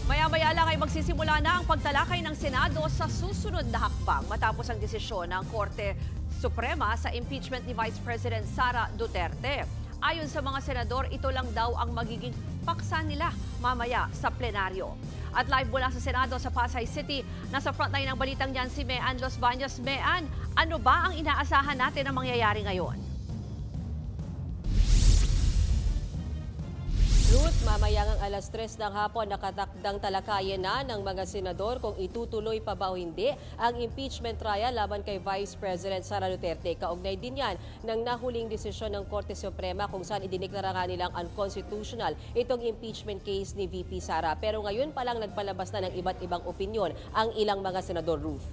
Maya-maya lang ay magsisimula na ang pagtalakay ng Senado sa susunod na hakbang matapos ang desisyon ng Korte Suprema sa impeachment ni Vice President Sara Duterte. Ayon sa mga senador, ito lang daw ang magiging paksa nila mamaya sa plenaryo. At live mula sa Senado sa Pasay City, nasa frontline ng balitang yan si Mean Los Baños. Mean, ano ba ang inaasahan natin na mangyayari ngayon? Ruth, mamayang ang alas 3 ng hapon nakatakdang talakayan na ng mga senador kung itutuloy pa ba o hindi ang impeachment trial laban kay Vice President Sara Duterte. Kaugnay din yan ng nahuling desisyon ng Korte Suprema kung saan idineklara nga nilang unconstitutional itong impeachment case ni VP Sara. Pero ngayon pa lang nagpalabas na ng iba't ibang opinyon ang ilang mga senador, Ruth.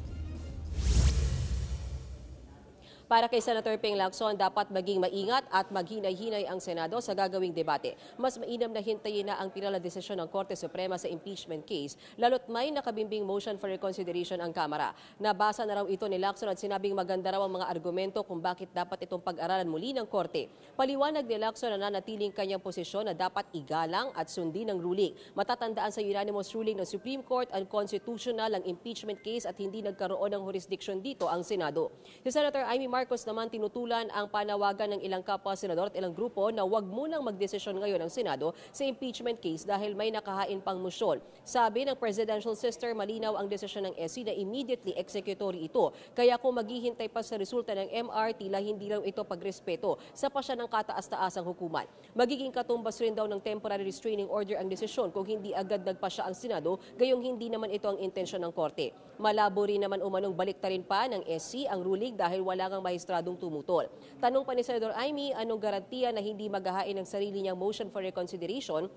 Para kay Senator Ping Lacson, dapat maging maingat at maghinay-hinay ang Senado sa gagawing debate. Mas mainam na hintayin na ang pinal na desisyon ng Korte Suprema sa impeachment case, lalo't may nakabimbing motion for reconsideration ang Kamara. Nabasa na raw ito ni Lacson at sinabing maganda raw ang mga argumento kung bakit dapat itong pag-aralan muli ng Korte. Paliwanag ni Lacson na nanatiling kanyang posisyon na dapat igalang at sundin ang ruling. Matatandaan sa unanimous ruling ng Supreme Court unconstitutional ang impeachment case at hindi nagkaroon ng jurisdiction dito ang Senado. Si Senator Amy Marcos naman tinutulan ang panawagan ng ilang kapwa senador at ilang grupo na huwag munang magdesisyon ngayon ng Senado sa impeachment case dahil may nakahain pang motion. Sabi ng presidential sister, malinaw ang desisyon ng SC na immediately executory ito. Kaya kung maghihintay pa sa resulta ng MR, tila hindi raw ito pagrespeto sa pasya ng kataas-taasang hukuman. Magiging katumbas rin daw ng temporary restraining order ang desisyon kung hindi agad nagpasya ang Senado, gayong hindi naman ito ang intensyon ng Korte. Malabo rin naman umanong baliktarin pa ng SC ang ruling dahil wala ngang mahistradong tumutol. Tanong pa ni Senador Amy, anong garantiya na hindi maghahain ng sarili niyang motion for reconsideration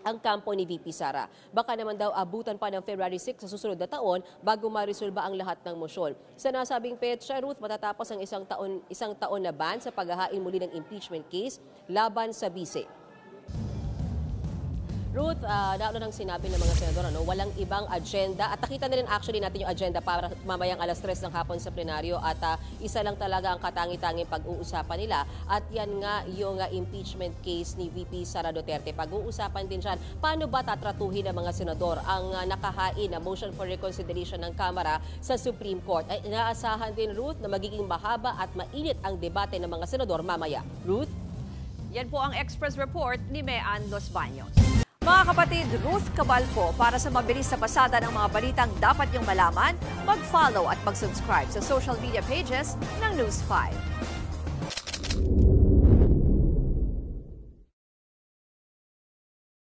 ang kampo ni VP Sara. Baka naman daw abutan pa ng February 6 sa susunod na taon bago maresolba ang lahat ng motion. Sa nasabing petsa, Ruth, matatapos ang isang taon na ban sa paghahain muli ng impeachment case laban sa bise. Ruth, nauna nang sinabi ng mga senador, walang ibang agenda. At nakita na rin actually natin yung agenda para mamayang alas 3 ng hapon sa plenaryo. At isa lang talaga ang katangi-tanging pag-uusapan nila. At yan nga yung impeachment case ni VP Sara Duterte. Pag-uusapan din dyan, paano ba tatratuhin ng mga senador ang nakahain na motion for reconsideration ng Kamara sa Supreme Court. Ay inaasahan din, Ruth, na magiging mahaba at mainit ang debate ng mga senador mamaya. Ruth? Yan po ang Express Report ni Mean Los Baños. Mga kapatid, Ruth Cabalco, para sa mabilis na pasada ng mga balitang dapat niyong malaman, mag-follow at mag-subscribe sa social media pages ng News 5.